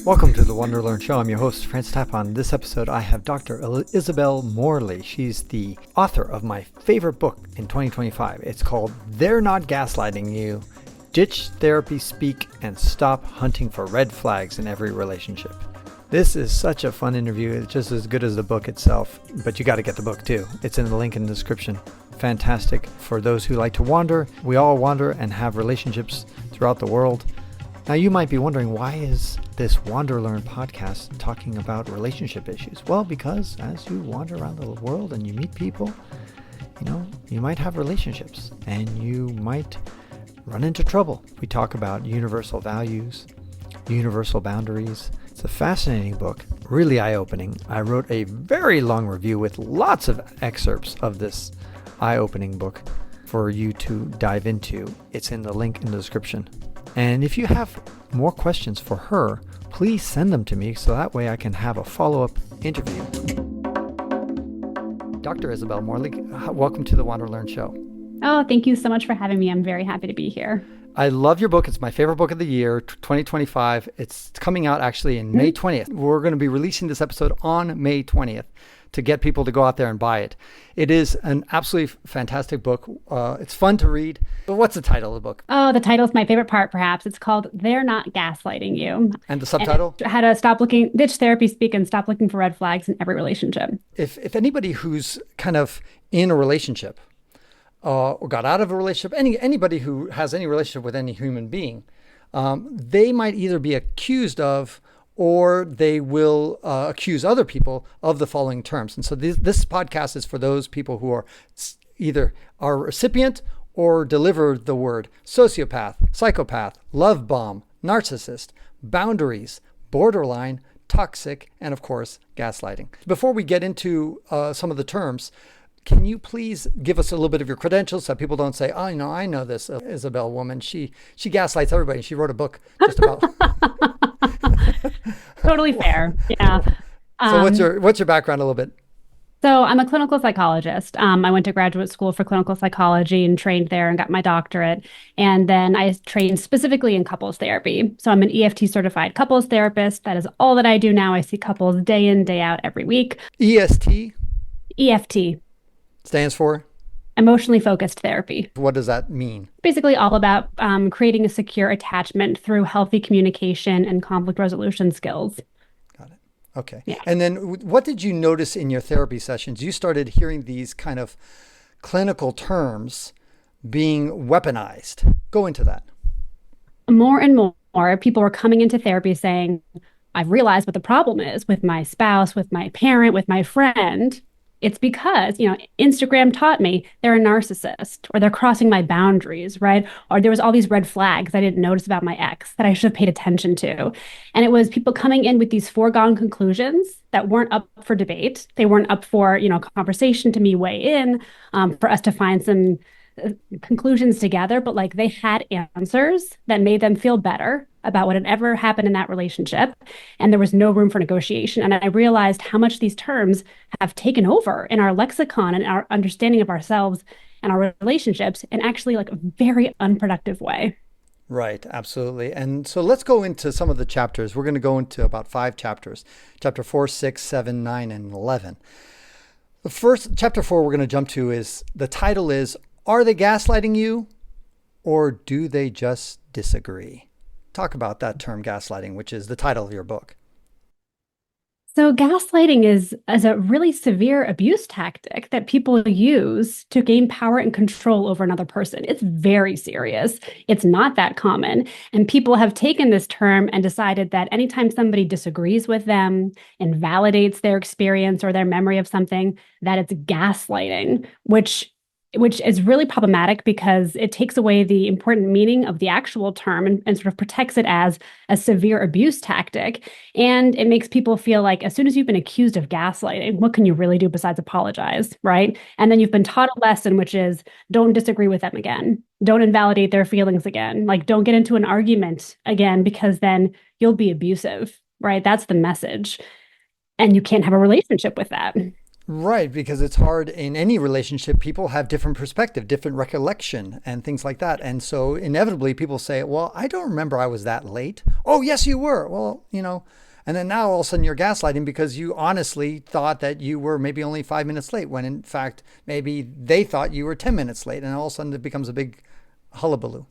Welcome to the WanderLearn Show. I'm your host, Francis Tapon. This episode, I have Dr. Isabelle Morley. She's the author of my favorite book in 2025. It's called They're Not Gaslighting You, Ditch Therapy Speak, and Stop Hunting for Red Flags in Every Relationship. This is such a fun interview. It's just as good as the book itself, but you got to get the book too. It's in the link in the description. Fantastic for those who like to wander. We all wander and have relationships throughout the world. Now, you might be wondering, why is this WanderLearn podcast talking about relationship issues? Well, because as you wander around the world and you meet people, you might have relationships and you might run into trouble. We talk about universal values, universal boundaries. It's a fascinating book, really eye-opening. I wrote a very long review with lots of excerpts of this eye-opening book for you to dive into. It's in the link in the description. And if you have more questions for her, please send them to me so that way I can have a follow-up interview. Dr. Isabelle Morley, welcome to the WanderLearn Show. Oh, thank you so much for having me. I'm very happy to be here. I love your book. It's my favorite book of the year, 2025. It's coming out actually in May 20th. We're going to be releasing this episode on May 20th to get people to go out there and buy it. It is an absolutely fantastic book. It's fun to read. But what's the title of the book? Oh, the title's my favorite part, perhaps. It's called They're Not Gaslighting You. And the subtitle? And how to ditch therapy speak and stop looking for red flags in every relationship. If anybody who's kind of in a relationship, or got out of a relationship, anybody who has any relationship with any human being, they might either be accused of or they will accuse other people of the following terms. And so this podcast is for those people who are either a recipient or deliver the word sociopath, psychopath, love bomb, narcissist, boundaries, borderline, toxic, and of course, gaslighting. Before we get into some of the terms, can you please give us a little bit of your credentials so people don't say, oh, I know this Isabelle woman. She gaslights everybody. She wrote a book just about. Totally fair. Yeah. So what's your background a little bit? So I'm a clinical psychologist. I went to graduate school for clinical psychology and trained there and got my doctorate. And then I trained specifically in couples therapy. So I'm an EFT certified couples therapist. That is all that I do now. I see couples day in, day out every week. EST? EFT. Stands for? Emotionally focused therapy. What does that mean? Basically all about creating a secure attachment through healthy communication and conflict resolution skills. Got it. Okay. Yeah. And then what did you notice in your therapy sessions? You started hearing these kind of clinical terms being weaponized. Go into that. More and more people were coming into therapy saying, I've realized what the problem is with my spouse, with my parent, with my friend. It's because, Instagram taught me they're a narcissist or they're crossing my boundaries, right? Or there was all these red flags I didn't notice about my ex that I should have paid attention to. And it was people coming in with these foregone conclusions that weren't up for debate. They weren't up for, conversation to me weigh in, for us to find some conclusions together, but like they had answers that made them feel better about what had ever happened in that relationship. And there was no room for negotiation. And I realized how much these terms have taken over in our lexicon and our understanding of ourselves and our relationships in actually like a very unproductive way. Right, absolutely. And so let's go into some of the chapters. We're going to go into about 5 chapters, chapter 4, 6, 7, 9, and 11. The first, chapter 4 we're going to jump to is, the title is, Are They Gaslighting You or Do They Just Disagree? Talk about that term gaslighting, which is the title of your book. So gaslighting is a really severe abuse tactic that people use to gain power and control over another person. It's very serious. It's not that common. And people have taken this term and decided that anytime somebody disagrees with them, invalidates their experience or their memory of something, that it's gaslighting, which is really problematic because it takes away the important meaning of the actual term and sort of protects it as a severe abuse tactic. And it makes people feel like as soon as you've been accused of gaslighting, what can you really do besides apologize, right? And then you've been taught a lesson, which is don't disagree with them again. Don't invalidate their feelings again. Like don't get into an argument again, because then you'll be abusive, right? That's the message. And you can't have a relationship with that. Right, because it's hard in any relationship. People have different perspective, different recollection, and things like that. And so inevitably people say, well, I don't remember I was that late. Oh, yes, you were. Well, and then now all of a sudden you're gaslighting because you honestly thought that you were maybe only 5 minutes late, when in fact, maybe they thought you were 10 minutes late. And all of a sudden it becomes a big hullabaloo.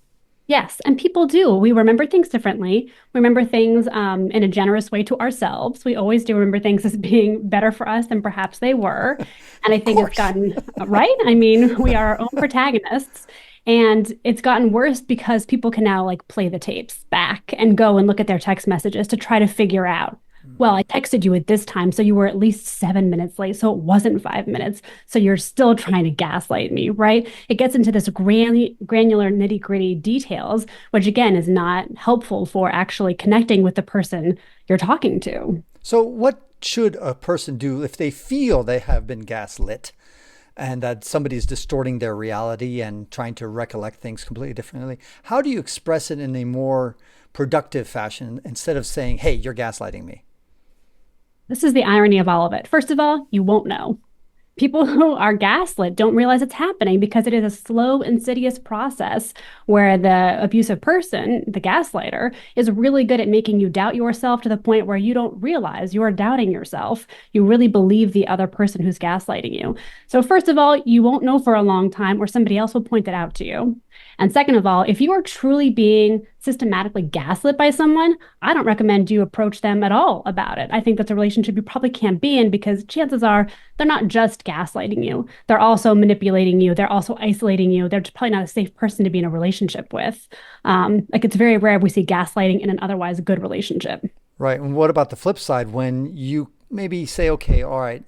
Yes, and people do. We remember things differently. We remember things in a generous way to ourselves. We always do remember things as being better for us than perhaps they were. And I Of think it's course. gotten right. I mean, we are our own protagonists. And it's gotten worse because people can now like play the tapes back and go and look at their text messages to try to figure out, well, I texted you at this time, so you were at least 7 minutes late, so it wasn't 5 minutes. So you're still trying to gaslight me, right? It gets into this granular nitty-gritty details, which again is not helpful for actually connecting with the person you're talking to. So what should a person do if they feel they have been gaslit and that somebody's distorting their reality and trying to recollect things completely differently? How do you express it in a more productive fashion instead of saying, hey, you're gaslighting me? This is the irony of all of it. First of all, you won't know. People who are gaslit don't realize it's happening because it is a slow, insidious process where the abusive person, the gaslighter, is really good at making you doubt yourself to the point where you don't realize you are doubting yourself. You really believe the other person who's gaslighting you. So, first of all, you won't know for a long time, or somebody else will point it out to you. And second of all, if you are truly being systematically gaslit by someone, I don't recommend you approach them at all about it. I think that's a relationship you probably can't be in because chances are they're not just gaslighting you. They're also manipulating you. They're also isolating you. They're probably not a safe person to be in a relationship with. Like it's very rare we see gaslighting in an otherwise good relationship. Right. And what about the flip side when you maybe say, okay, all right,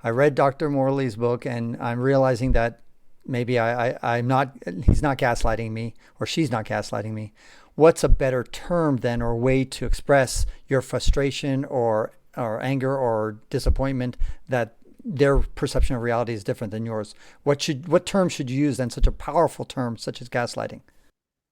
I read Dr. Morley's book and I'm realizing that maybe I'm not, he's not gaslighting me or she's not gaslighting me. What's a better term then or way to express your frustration or anger or disappointment that their perception of reality is different than yours? What term should you use then, such a powerful term such as gaslighting?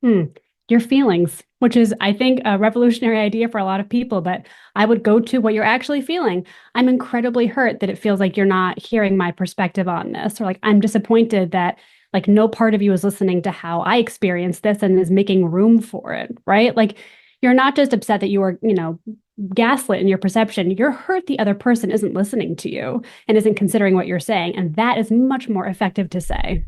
Hmm. Your feelings, which is, I think, a revolutionary idea for a lot of people, but I would go to what you're actually feeling. I'm incredibly hurt that it feels like you're not hearing my perspective on this, or like I'm disappointed that like no part of you is listening to how I experience this and is making room for it, right? Like you're not just upset that you are, gaslit in your perception. You're hurt the other person isn't listening to you and isn't considering what you're saying. And that is much more effective to say.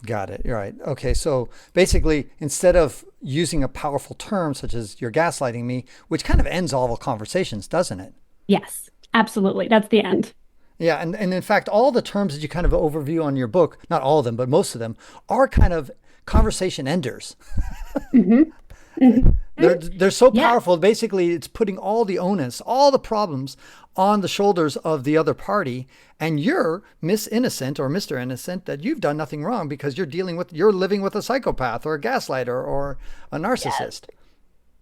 Got it. You're right. Okay. So basically, instead of using a powerful term such as you're gaslighting me, which kind of ends all the conversations, doesn't it? Yes, absolutely. That's the end. Yeah. And in fact, all the terms that you kind of overview on your book, not all of them, but most of them are kind of conversation enders. Hmm. Hmm. They're so Yeah. powerful. Basically, it's putting all the onus, all the problems on the shoulders of the other party. And you're Miss Innocent or Mr. Innocent that you've done nothing wrong because you're living with a psychopath or a gaslighter or a Yes. narcissist.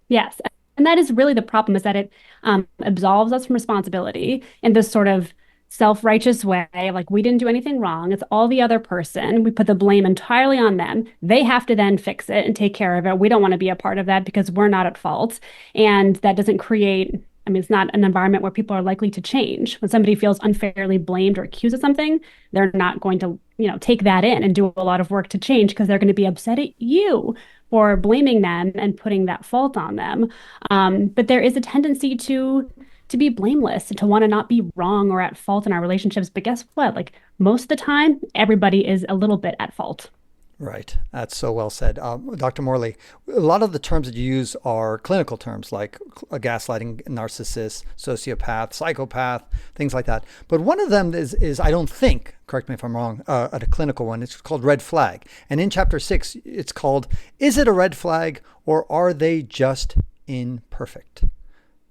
Yes. And that is really the problem is that it absolves us from responsibility in this sort of self-righteous way. Like we didn't do anything wrong. It's all the other person. We put the blame entirely on them. They have to then fix it and take care of it. We don't want to be a part of that because we're not at fault. And that doesn't create, I mean, it's not an environment where people are likely to change. When somebody feels unfairly blamed or accused of something, they're not going to, take that in and do a lot of work to change because they're going to be upset at you for blaming them and putting that fault on them. But there is a tendency to be blameless and to want to not be wrong or at fault in our relationships. But guess what? Like most of the time, everybody is a little bit at fault. Right. That's so well said. Dr. Morley, a lot of the terms that you use are clinical terms like a gaslighting narcissist, sociopath, psychopath, things like that. But one of them is I don't think, correct me if I'm wrong, a clinical one. It's called red flag. And in chapter 6, it's called, is it a red flag or are they just imperfect?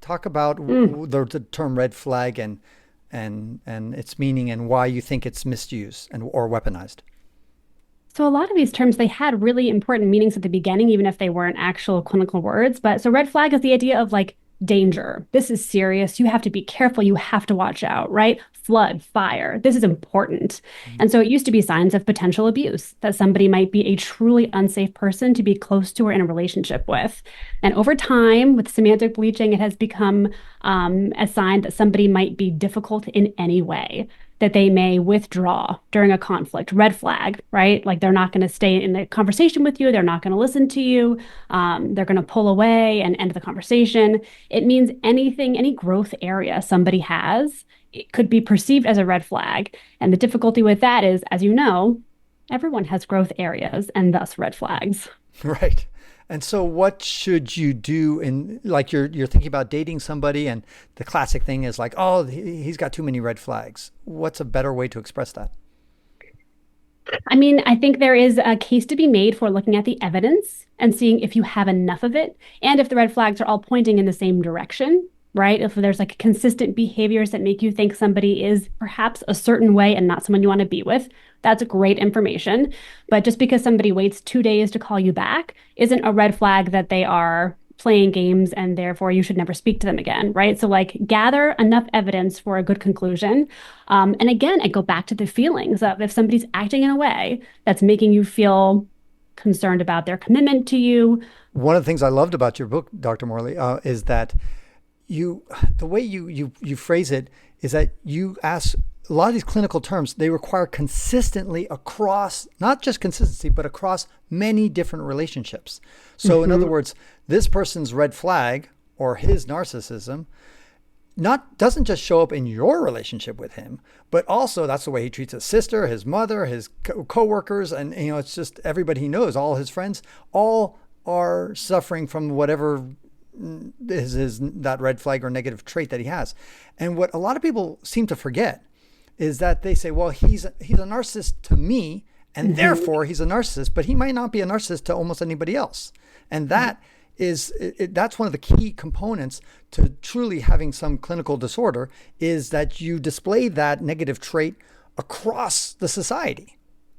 Talk about the term red flag and its meaning and why you think it's misused or weaponized. So a lot of these terms, they had really important meanings at the beginning, even if they weren't actual clinical words. But so red flag is the idea of like danger. This is serious. You have to be careful. You have to watch out, right? Flood, fire. This is important. And so it used to be signs of potential abuse, that somebody might be a truly unsafe person to be close to or in a relationship with. And over time, with semantic bleaching, it has become a sign that somebody might be difficult in any way. that they may withdraw during a conflict. Red flag, right? Like they're not going to stay in the conversation with you. They're not going to listen to you. They're going to pull away and end the conversation. It means anything, any growth area somebody has, it could be perceived as a red flag. And the difficulty with that is, as you know, everyone has growth areas and thus red flags. Right. And so what should you do in, like, you're thinking about dating somebody and the classic thing is like, oh, he's got too many red flags. What's a better way to express that? I mean, I think there is a case to be made for looking at the evidence and seeing if you have enough of it and if the red flags are all pointing in the same direction, right? If there's like consistent behaviors that make you think somebody is perhaps a certain way and not someone you want to be with, that's great information. But just because somebody waits 2 days to call you back isn't a red flag that they are playing games and therefore you should never speak to them again, right? So like gather enough evidence for a good conclusion. And again, I go back to the feelings of if somebody's acting in a way that's making you feel concerned about their commitment to you. One of the things I loved about your book, Dr. Morley, is that the way you phrase it is that you ask a lot of these clinical terms, they require consistently across, not just consistency, but across many different relationships. So in other words, this person's red flag or his narcissism doesn't just show up in your relationship with him, but also that's the way he treats his sister, his mother, his co-workers. And, it's just everybody he knows, all his friends, all are suffering from whatever is that red flag or negative trait that he has. And what a lot of people seem to forget is that they say, well, he's a narcissist to me, and therefore he's a narcissist, but he might not be a narcissist to almost anybody else. And that that's one of the key components to truly having some clinical disorder, is that you display that negative trait across the society.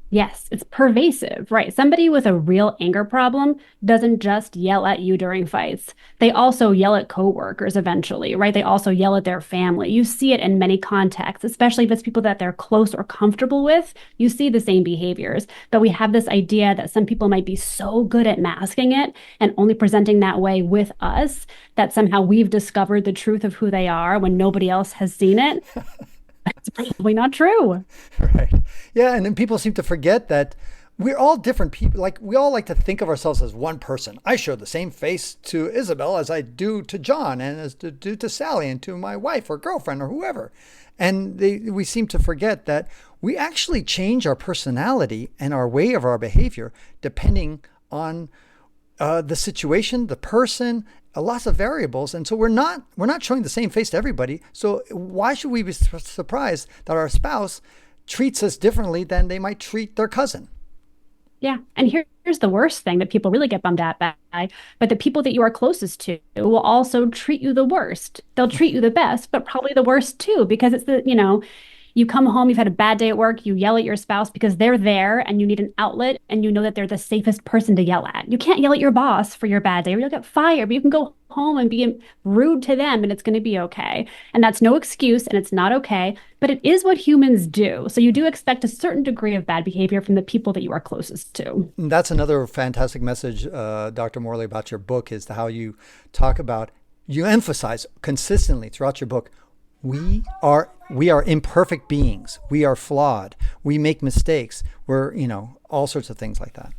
Yes, it's pervasive, right? Somebody with a real anger problem doesn't just yell at you during fights. They also yell at coworkers eventually, right? They also yell at their family. You see it in many contexts, especially if it's people that they're close or comfortable with. You see the same behaviors. But we have this idea that some people might be so good at masking it and only presenting that way with us that somehow we've discovered the truth of who they are when nobody else has seen it. That's probably not true. Right. Yeah. And then people seem to forget that we're all different people. Like, we all like to think of ourselves as one person. I show the same face to Isabel as I do to John and as to do to Sally and to my wife or girlfriend or whoever. And we seem to forget that we actually change our personality and our way of our behavior depending on the situation, the person, lots of variables. And so we're not showing the same face to everybody. So why should we be surprised that our spouse treats us differently than they might treat their cousin? Yeah. And here's the worst thing that people really get bummed out by, but the people that you are closest to will also treat you the worst. They'll treat you the best, but probably the worst too, because it's you come home, you've had a bad day at work, you yell at your spouse because they're there and you need an outlet and you know that they're the safest person to yell at. You can't yell at your boss for your bad day or you'll get fired, but you can go home and be rude to them and it's going to be okay. And that's no excuse and it's not okay, but it is what humans do. So you do expect a certain degree of bad behavior from the people that you are closest to. That's another fantastic message, Dr. Morley, about your book, is how you talk about, you emphasize consistently throughout your book, we are imperfect beings. We are flawed. We make mistakes. We're, all sorts of things like that.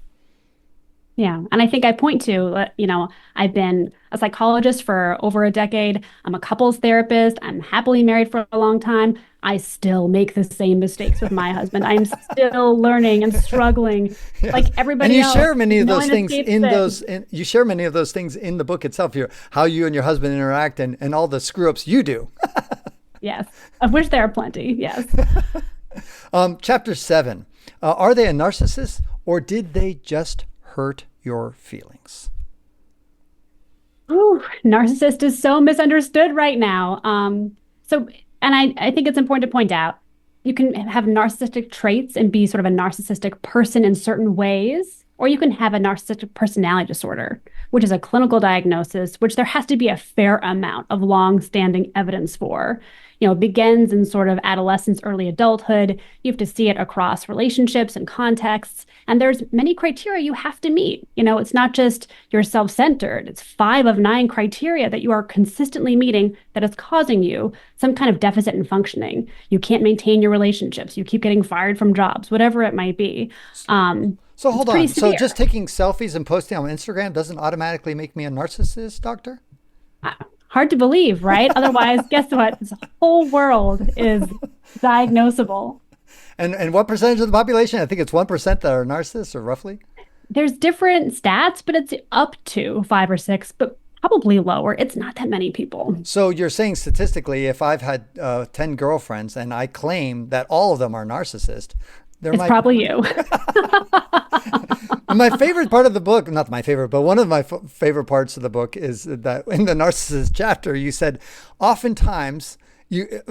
Yeah. And I think I point to, I've been a psychologist for over a decade. I'm a couples therapist. I'm happily married for a long time. I still make the same mistakes with my husband. I'm still learning and struggling like everybody else. And you share many of those things you share many of those things in the book itself, how you and your husband interact and all the screw ups you do. Yes. Of which there are plenty. Yes. Chapter 7. Are they a narcissist or did they just hurt your feelings? Ooh, narcissist is so misunderstood right now. And I think it's important to point out, you can have narcissistic traits and be sort of a narcissistic person in certain ways, or you can have a narcissistic personality disorder, which is a clinical diagnosis, which there has to be a fair amount of long-standing evidence for. It begins in sort of adolescence, early adulthood. You have to see it across relationships and contexts. And there's many criteria you have to meet. It's not just you're self-centered. It's 5 of 9 criteria that you are consistently meeting that is causing you some kind of deficit in functioning. You can't maintain your relationships. You keep getting fired from jobs, whatever it might be. So hold on. So just taking selfies and posting on Instagram doesn't automatically make me a narcissist, doctor? Hard to believe, right? Otherwise, guess what? This whole world is diagnosable. And what percentage of the population? I think it's 1% that are narcissists, or roughly? There's different stats, but it's up to 5 or 6, but probably lower. It's not that many people. So you're saying statistically, if I've had 10 girlfriends and I claim that all of them are narcissists, it's probably you. My favorite part of the book, not my favorite, but one of my favorite parts of the book is that in the narcissist chapter, you said, oftentimes,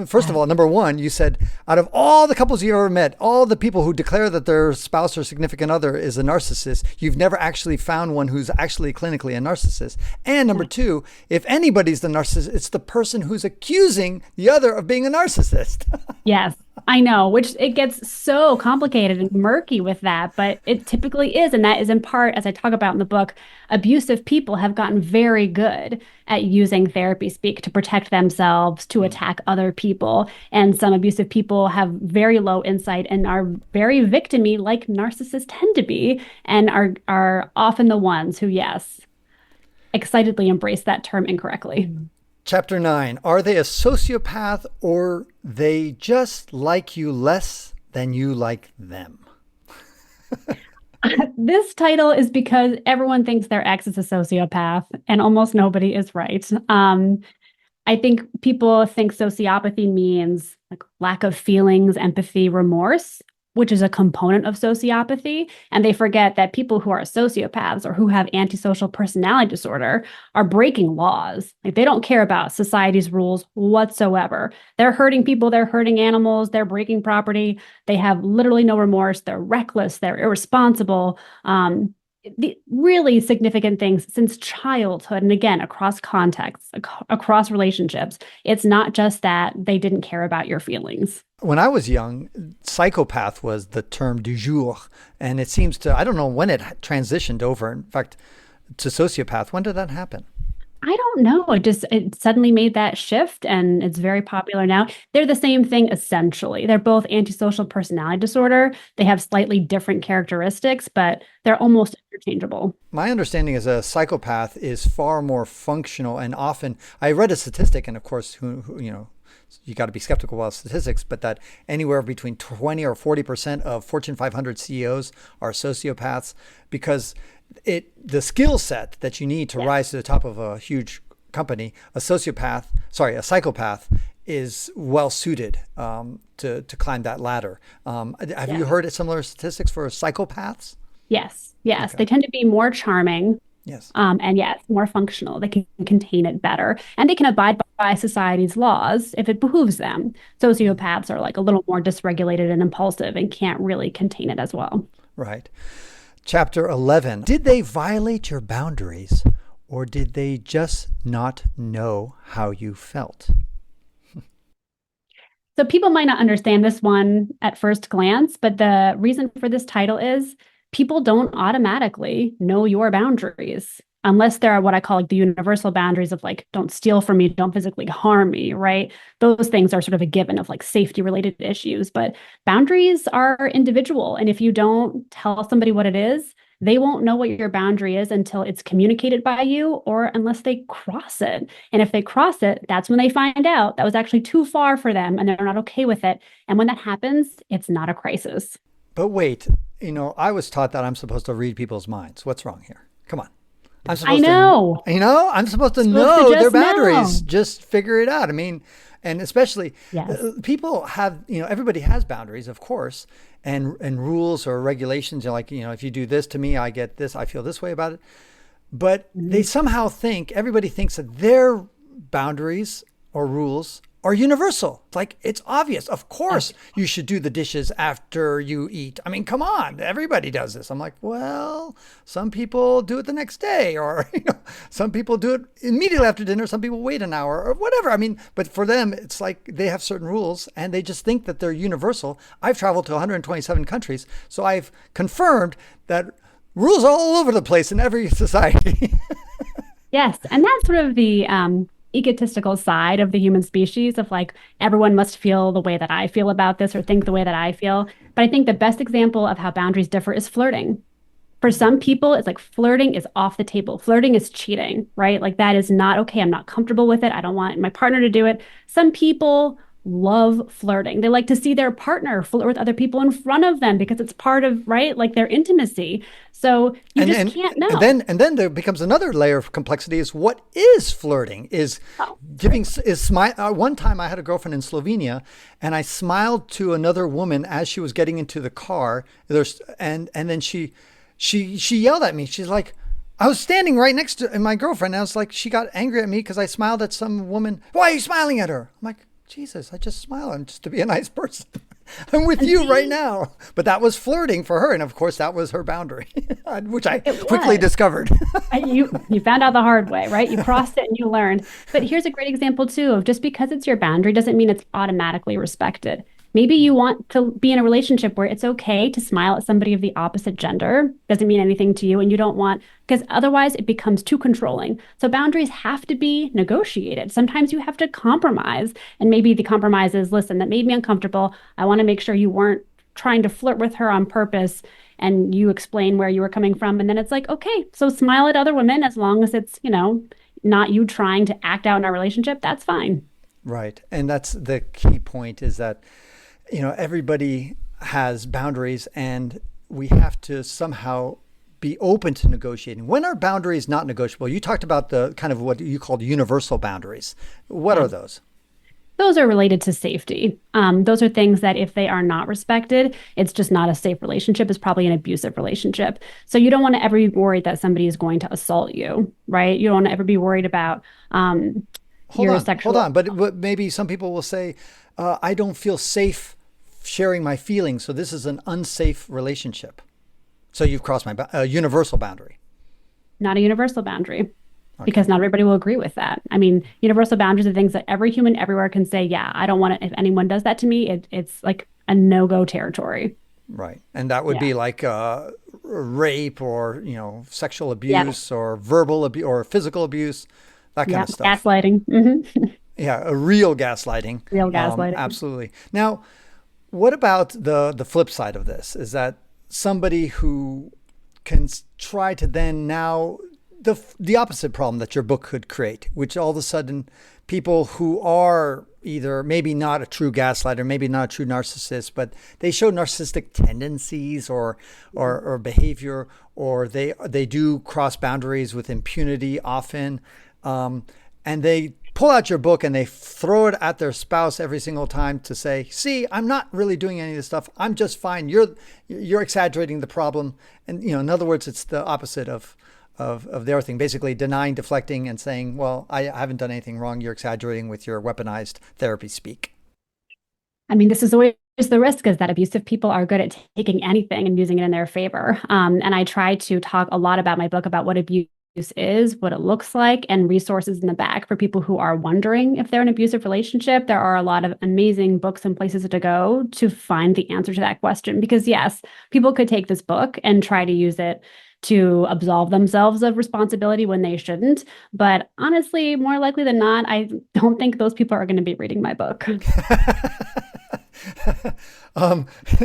first of all, number one, you said, out of all the couples you ever met, all the people who declare that their spouse or significant other is a narcissist, you've never actually found one who's actually clinically a narcissist. And number two, if anybody's the narcissist, it's the person who's accusing the other of being a narcissist. Yes. I know, which it gets so complicated and murky with that, but it typically is. And that is in part, as I talk about in the book, abusive people have gotten very good at using therapy speak to protect themselves, to attack other people. And some abusive people have very low insight and are very victim-y, like narcissists tend to be, and are often the ones who, yes, excitedly embrace that term incorrectly. Chapter 9, are they a sociopath or they just like you less than you like them? This title is because everyone thinks their ex is a sociopath and almost nobody is right. I think people think sociopathy means like lack of feelings, empathy, remorse, which is a component of sociopathy. And they forget that people who are sociopaths or who have antisocial personality disorder are breaking laws. Like, they don't care about society's rules whatsoever. They're hurting people, they're hurting animals, they're breaking property. They have literally no remorse. They're reckless, they're irresponsible. The really significant things since childhood, and again, across contexts, across relationships. It's not just that they didn't care about your feelings. When I was young, psychopath was the term du jour. And it seems to, I don't know when it transitioned over, in fact, to sociopath. When did that happen? I don't know. It suddenly made that shift, and it's very popular now. They're the same thing, essentially. They're both antisocial personality disorder. They have slightly different characteristics, but they're almost interchangeable. My understanding is a psychopath is far more functional, and often, I read a statistic, and of course, who you got to be skeptical about statistics, but that anywhere between 20 or 40% of Fortune 500 CEOs are sociopaths, because the skill set that you need to rise to the top of a huge company, a psychopath is well suited to climb that ladder. Have you heard similar statistics for psychopaths? Yes. Okay. They tend to be more charming. Yes. And yes, more functional. They can contain it better, and they can abide by society's laws if it behooves them. Sociopaths are like a little more dysregulated and impulsive and can't really contain it as well. Right. Chapter 11. Did they violate your boundaries, or did they just not know how you felt? So people might not understand this one at first glance, but the reason for this title is people don't automatically know your boundaries unless there are what I call like the universal boundaries of like, don't steal from me, don't physically harm me, right? Those things are sort of a given of like safety related issues, but boundaries are individual. And if you don't tell somebody what it is, they won't know what your boundary is until it's communicated by you or unless they cross it. And if they cross it, that's when they find out that was actually too far for them and they're not okay with it. And when that happens, it's not a crisis. But wait, I was taught that I'm supposed to read people's minds. What's wrong here? Come on. I'm supposed to know their boundaries. Just figure it out. I mean, and especially people have, everybody has boundaries, of course, and rules or regulations. If you do this to me, I get this, I feel this way about it. But they somehow everybody thinks that their boundaries or rules are universal. Like, it's obvious. Of course, you should do the dishes after you eat. I mean, come on, everybody does this. I'm like, well, some people do it the next day, or some people do it immediately after dinner. Some people wait an hour, or whatever. I mean, but for them, it's like they have certain rules, and they just think that they're universal. I've traveled to 127 countries, so I've confirmed that rules are all over the place in every society. Yes, and that's sort of the egotistical side of the human species of like everyone must feel the way that I feel about this or think the way that I feel. But I think the best example of how boundaries differ is flirting. For some people, it's like flirting is off the table. Flirting is cheating, right? Like that is not okay. I'm not comfortable with it. I don't want my partner to do it. Some people love flirting. They like to see their partner flirt with other people in front of them because it's part of, right, like their intimacy. So you just can't know. And then there becomes another layer of complexity is what is flirting? Is giving is smile. One time I had a girlfriend in Slovenia and I smiled to another woman as she was getting into the car. And then she yelled at me. She's like, I was standing right next to my girlfriend. And I was like, she got angry at me because I smiled at some woman. Why are you smiling at her? I'm like, Jesus, I just smile. I'm just to be a nice person. I'm with you right now. But that was flirting for her. And of course, that was her boundary, which I quickly discovered. You found out the hard way, right? You crossed it and you learned. But here's a great example, too, of just because it's your boundary doesn't mean it's automatically respected. Maybe you want to be in a relationship where it's okay to smile at somebody of the opposite gender. Doesn't mean anything to you, and you don't want, because otherwise it becomes too controlling. So boundaries have to be negotiated. Sometimes you have to compromise, and maybe the compromise is, listen, that made me uncomfortable. I want to make sure you weren't trying to flirt with her on purpose, and you explain where you were coming from. And then it's like, okay, so smile at other women as long as it's, not you trying to act out in our relationship. That's fine. Right. And that's the key point is that everybody has boundaries and we have to somehow be open to negotiating. When are boundaries not negotiable? You talked about the kind of what you called universal boundaries. What are those? Those are related to safety. Those are things that if they are not respected, it's just not a safe relationship. It's probably an abusive relationship. So you don't want to ever be worried that somebody is going to assault you, right? You don't want to ever be worried about your sexual. Hold on. But maybe some people will say, I don't feel safe sharing my feelings, so this is an unsafe relationship. So you've crossed my universal boundary. Not a universal boundary, because not everybody will agree with that. I mean, universal boundaries are things that every human everywhere can say, yeah, I don't want it. If anyone does that to me, it's like a no-go territory. Right. And that would be like rape or, sexual abuse or verbal abuse or physical abuse, that kind of stuff. Gaslighting. Mm-hmm. Yeah, a real gaslighting. Real gaslighting. Absolutely. Now, what about the flip side of this? Is that somebody who can try to then now the opposite problem that your book could create, which all of a sudden people who are either maybe not a true gaslighter, maybe not a true narcissist, but they show narcissistic tendencies or behavior, or they do cross boundaries with impunity often, and they pull out your book and they throw it at their spouse every single time to say, see, I'm not really doing any of this stuff. I'm just fine. You're exaggerating the problem. And, in other words, it's the opposite of the other thing, basically denying, deflecting, and saying, well, I haven't done anything wrong. You're exaggerating with your weaponized therapy speak. I mean, this is always the risk, is that abusive people are good at taking anything and using it in their favor. And I try to talk a lot about my book about what abuse is, what it looks like, and resources in the back for people who are wondering if they're in an abusive relationship. There are a lot of amazing books and places to go to find the answer to that question. Because yes, people could take this book and try to use it to absolve themselves of responsibility when they shouldn't. But honestly, more likely than not, I don't think those people are going to be reading my book.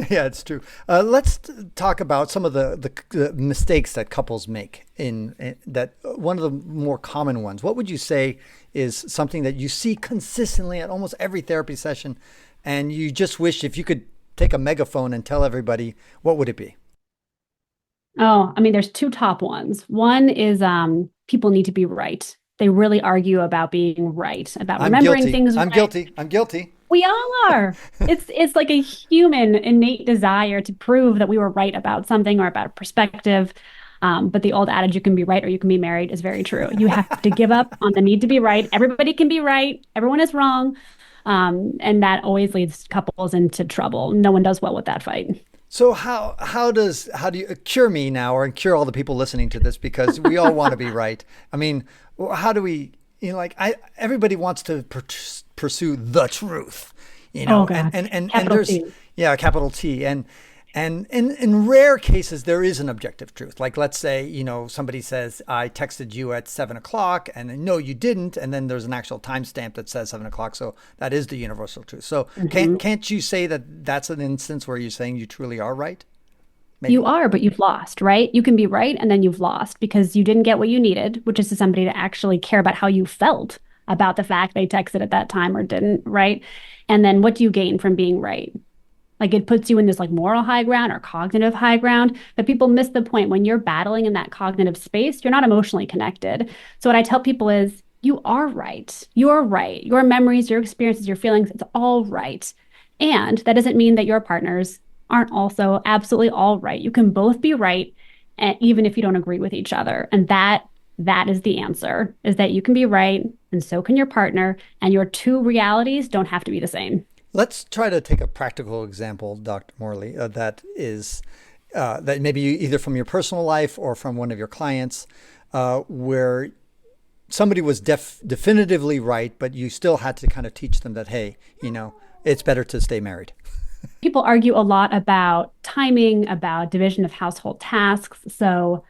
Yeah, it's true. Let's talk about some of the mistakes that couples make in that. One of the more common ones. What would you say is something that you see consistently at almost every therapy session, and you just wish if you could take a megaphone and tell everybody, what would it be? Oh, I mean, there's two top ones. One is people need to be right. They really argue about being right, about remembering things right. I'm guilty. We all are. It's like a human innate desire to prove that we were right about something or about a perspective. But the old adage, you can be right or you can be married, is very true. You have to give up on the need to be right. Everybody can be right. Everyone is wrong. And that always leads couples into trouble. No one does well with that fight. So how do you cure me now, or cure all the people listening to this, because we all want to be right? I mean, how do we, like, everybody wants to pursue the truth, Oh God. and Capital there's, T. yeah, capital T, and in rare cases there is an objective truth. Like, let's say, somebody says, I texted you at 7 o'clock, and no, you didn't, and then there's an actual timestamp that says 7 o'clock, so that is the universal truth. So can't you say that that's an instance where you're saying you truly are right? You Maybe. are, but you've lost, right? You can be right and then you've lost because you didn't get what you needed, which is to somebody to actually care about how you felt about the fact they texted at that time or didn't, right? And then what do you gain from being right? Like it puts you in this like moral high ground or cognitive high ground, but people miss the point. When you're battling in that cognitive space, you're not emotionally connected. So what I tell people is you are right. You are right. Your memories, your experiences, your feelings, it's all right. And that doesn't mean that your partners aren't also absolutely all right. You can both be right, and even if you don't agree with each other. And that is the answer, is that you can be right and so can your partner, and your two realities don't have to be the same. Let's try to take a practical example, Dr. Morley, that is that maybe either from your personal life or from one of your clients, where somebody was definitively right, but you still had to kind of teach them that, hey, it's better to stay married. People argue a lot about timing, about division of household tasks. So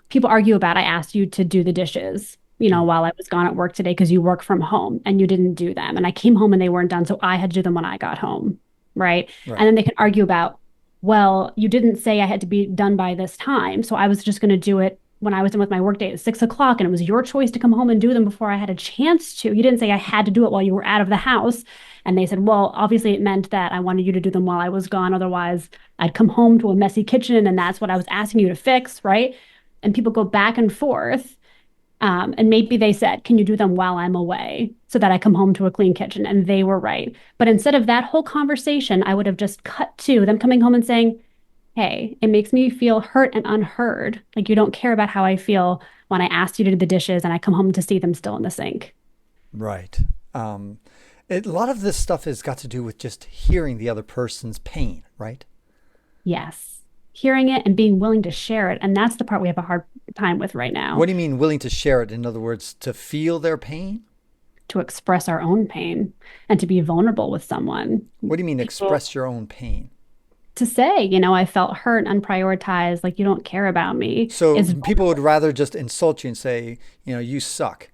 people argue about, I asked you to do the dishes, while I was gone at work today because you work from home and you didn't do them. And I came home and they weren't done. So I had to do them when I got home. Right. Right. And then they can argue about, well, you didn't say I had to be done by this time. So I was just going to do it when I was done with my workday at 6 o'clock. And it was your choice to come home and do them before I had a chance to. You didn't say I had to do it while you were out of the house. And they said, well, obviously it meant that I wanted you to do them while I was gone. Otherwise, I'd come home to a messy kitchen. And that's what I was asking you to fix. Right. And people go back and forth. And maybe they said, can you do them while I'm away so that I come home to a clean kitchen? And they were right. But instead of that whole conversation, I would have just cut to them coming home and saying, hey, it makes me feel hurt and unheard. Like you don't care about how I feel when I asked you to do the dishes and I come home to see them still in the sink. Right. A lot of this stuff has got to do with just hearing the other person's pain, right? Yes. Hearing it and being willing to share it. And that's the part we have a hard time with right now. What do you mean willing to share it? In other words, to feel their pain? To express our own pain and to be vulnerable with someone. What do you mean express your own pain? To say, I felt hurt, unprioritized, like you don't care about me. So people would rather just insult you and say, you suck.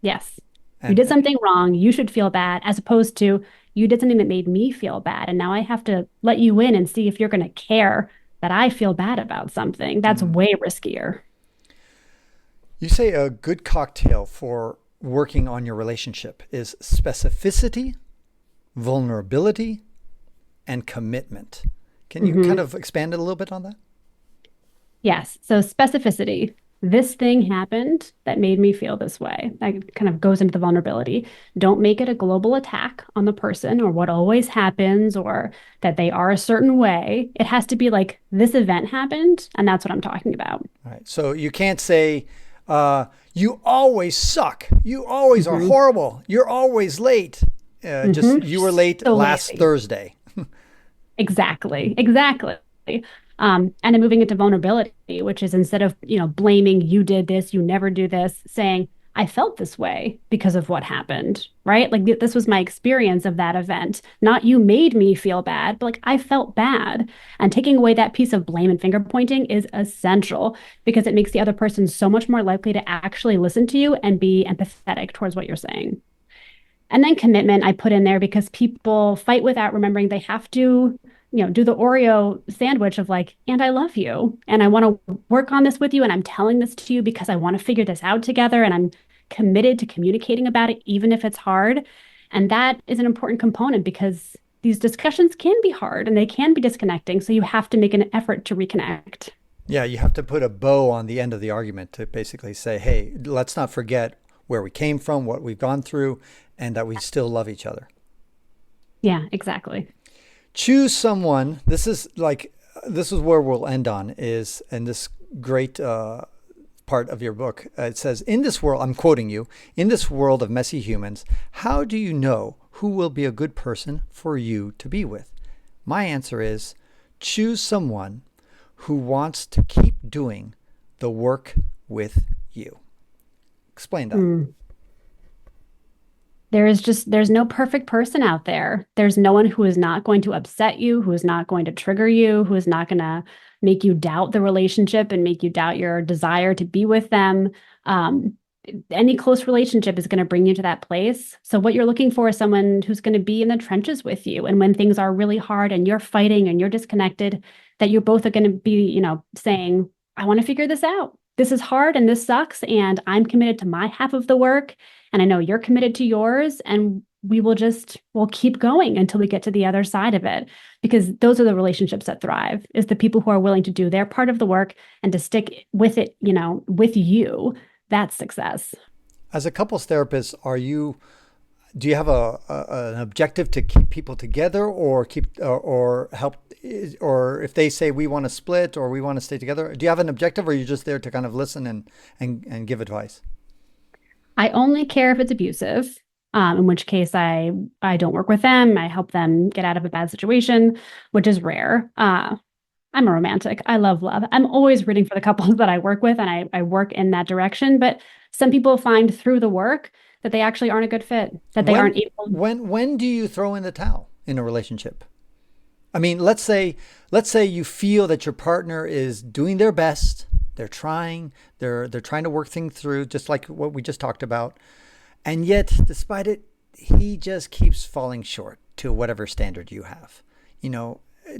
Yes. You And did something wrong. You should feel bad, as opposed to you did something that made me feel bad. And now I have to let you in and see if you're going to care that I feel bad about something. That's way riskier. you say a good cocktail for working on your relationship is specificity, vulnerability, and commitment. Can you kind of expand it a little bit on that? Yes. So specificity. This thing happened that made me feel this way. That kind of goes into the vulnerability. Don't make it a global attack on the person or what always happens or that they are a certain way. It has to be like this event happened, and that's what I'm talking about. All right. So you can't say, you always suck. You always are horrible. You're always late. Just you were late So last lazy. Thursday. Exactly. Exactly. And then moving into vulnerability, which is instead of, blaming you did this, you never do this, saying, I felt this way because of what happened, right? Like this was my experience of that event. Not you made me feel bad, but like I felt bad. And taking away that piece of blame and finger pointing is essential because it makes the other person so much more likely to actually listen to you and be empathetic towards what you're saying. And then commitment I put in there because people fight without remembering they have to, do the Oreo sandwich of like, and I love you. And I want to work on this with you. And I'm telling this to you because I want to figure this out together. And I'm committed to communicating about it, even if it's hard. And that is an important component because these discussions can be hard and they can be disconnecting. So you have to make an effort to reconnect. Yeah, you have to put a bow on the end of the argument to basically say, hey, let's not forget where we came from, what we've gone through, and that we still love each other. Yeah, exactly. Choose someone. This is where we'll end on is, and this great part of your book. It says, in this world, I'm quoting you, in this world of messy humans, how do you know who will be a good person for you to be with? My answer is, choose someone who wants to keep doing the work with you. Explain that. There's no perfect person out there. There's no one who is not going to upset you, who is not going to trigger you, who is not going to make you doubt the relationship and make you doubt your desire to be with them. Any close relationship is going to bring you to that place. So what you're looking for is someone who's going to be in the trenches with you. And when things are really hard and you're fighting and you're disconnected, that you both are going to be, saying, I want to figure this out. This is hard and this sucks. And I'm committed to my half of the work. And I know you're committed to yours. And we'll keep going until we get to the other side of it, because those are the relationships that thrive, is the people who are willing to do their part of the work and to stick with it, with you. That's success. As a couples therapist, do you have an objective to keep people together, or help, or if they say we want to split or we want to stay together, do you have an objective, or are you just there to kind of listen and give advice? I only care if it's abusive, in which case I don't work with them. I help them get out of a bad situation, which is rare. I'm a romantic. I love love. I'm always rooting for the couples that I work with, and I work in that direction. But some people find through the work that they actually aren't a good fit, that they aren't able. When do you throw in the towel in a relationship? I mean, let's say you feel that your partner is doing their best. They're trying to work things through, just like what we just talked about. And yet, despite it, he just keeps falling short to whatever standard you have.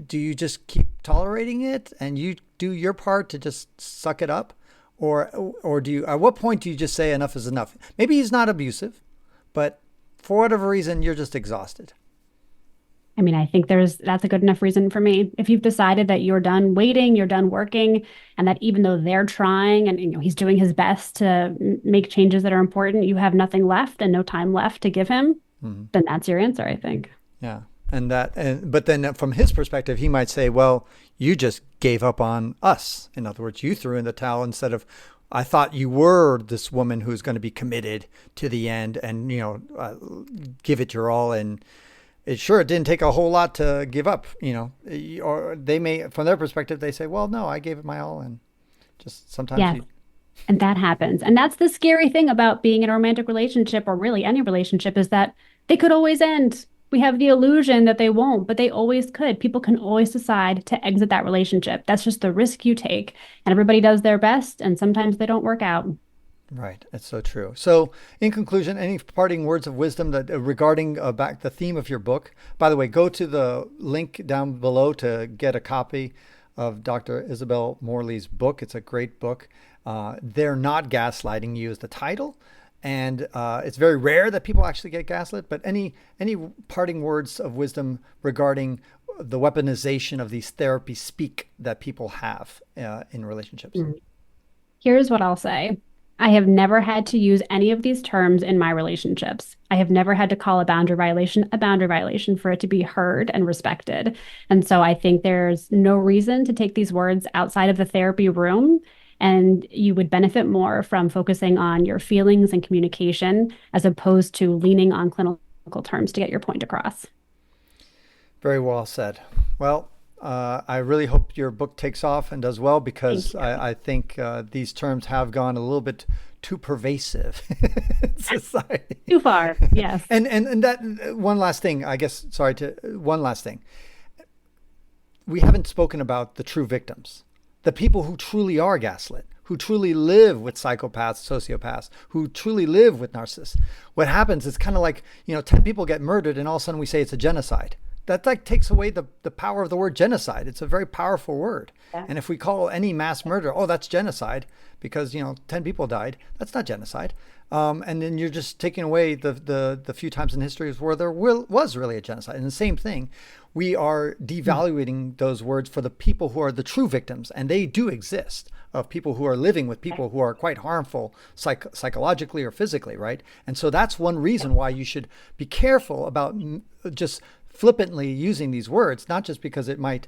Do you just keep tolerating it and you do your part to just suck it up? Or do you, at what point do you just say enough is enough? Maybe he's not abusive, but for whatever reason, you're just exhausted. I mean, I think that's a good enough reason for me. If you've decided that you're done waiting, you're done working, and that even though they're trying and he's doing his best to make changes that are important, you have nothing left and no time left to give him, then that's your answer, I think. Yeah. But then from his perspective, he might say, well, you just gave up on us. In other words, you threw in the towel instead of, I thought you were this woman who's going to be committed to the end and, give it your all. And it didn't take a whole lot to give up, or they may, from their perspective, they say, well, no, I gave it my all. And just sometimes. Yeah. And that happens. And that's the scary thing about being in a romantic relationship, or really any relationship, is that they could always end. We have the illusion that they won't, but they always could. People can always decide to exit that relationship. That's just the risk you take. And everybody does their best, and sometimes they don't work out. Right. It's so true. So in conclusion, any parting words of wisdom that regarding back the theme of your book? By the way, go to the link down below to get a copy of Dr. Isabelle Morley's book. It's a great book. They're Not Gaslighting You is the title. And it's very rare that people actually get gaslit. But any parting words of wisdom regarding the weaponization of these therapy speak that people have in relationships? Here's what I'll say. I have never had to use any of these terms in my relationships. I have never had to call a boundary violation for it to be heard and respected. And so I think there's no reason to take these words outside of the therapy room. And you would benefit more from focusing on your feelings and communication as opposed to leaning on clinical terms to get your point across. Very well said. Well, I really hope your book takes off and does well, because I think these terms have gone a little bit too pervasive in society. Too far, yes. And that one last thing, one last thing. We haven't spoken about the true victims. The people who truly are gaslit, who truly live with psychopaths, sociopaths, who truly live with narcissists. What happens is kind of like, 10 people get murdered and all of a sudden we say it's a genocide. That takes away the power of the word genocide. It's a very powerful word. Yeah. And if we call any mass murder, oh, that's genocide because, 10 people died, that's not genocide. And then you're just taking away the few times in history where there was really a genocide. And the same thing, we are devaluing those words for the people who are the true victims. And they do exist, of people who are living with people who are quite harmful psychologically or physically, right? And so that's one reason why you should be careful about just flippantly using these words, not just because it might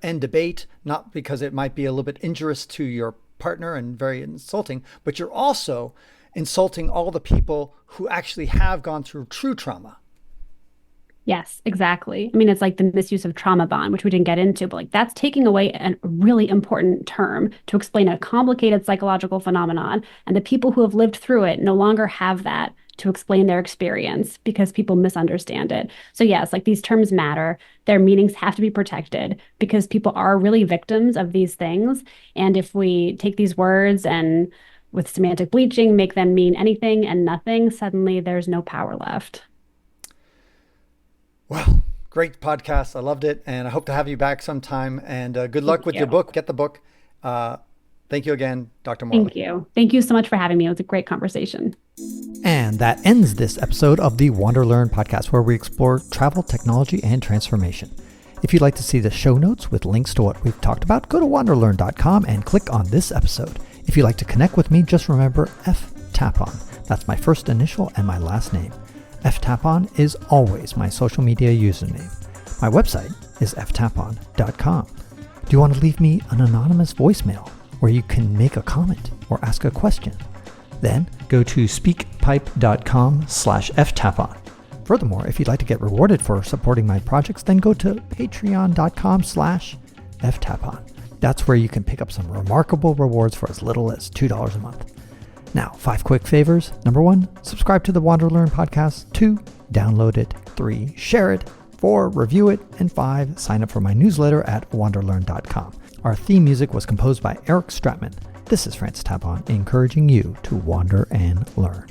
end debate, not because it might be a little bit injurious to your partner and very insulting, but you're also insulting all the people who actually have gone through true trauma. Yes, exactly. I mean, it's like the misuse of trauma bond, which we didn't get into, but like that's taking away a really important term to explain a complicated psychological phenomenon. And the people who have lived through it no longer have that to explain their experience because people misunderstand it. So yes, like these terms matter. Their meanings have to be protected because people are really victims of these things. And if we take these words and with semantic bleaching, make them mean anything and nothing, suddenly there's no power left. Well, great podcast. I loved it. And I hope to have you back sometime. And good luck with your book. Get the book. Thank you again, Dr. Morley. Thank you. Thank you so much for having me. It was a great conversation. And that ends this episode of the WanderLearn podcast, where we explore travel, technology, and transformation. If you'd like to see the show notes with links to what we've talked about, go to wanderlearn.com and click on this episode. If you'd like to connect with me, just remember Tapon. That's my first initial and my last name. Tapon is always my social media username. My website is ftapon.com. Do you want to leave me an anonymous voicemail where you can make a comment or ask a question? Then go to speakpipe.com/ftapon. Furthermore, if you'd like to get rewarded for supporting my projects, then go to patreon.com/ftapon. That's where you can pick up some remarkable rewards for as little as $2 a month. Now, 5 quick favors. Number 1, subscribe to the WanderLearn podcast. 2, download it. 3, share it. 4, review it. And 5, sign up for my newsletter at wanderlearn.com. Our theme music was composed by Eric Stratman. This is Francis Tapon, encouraging you to wander and learn.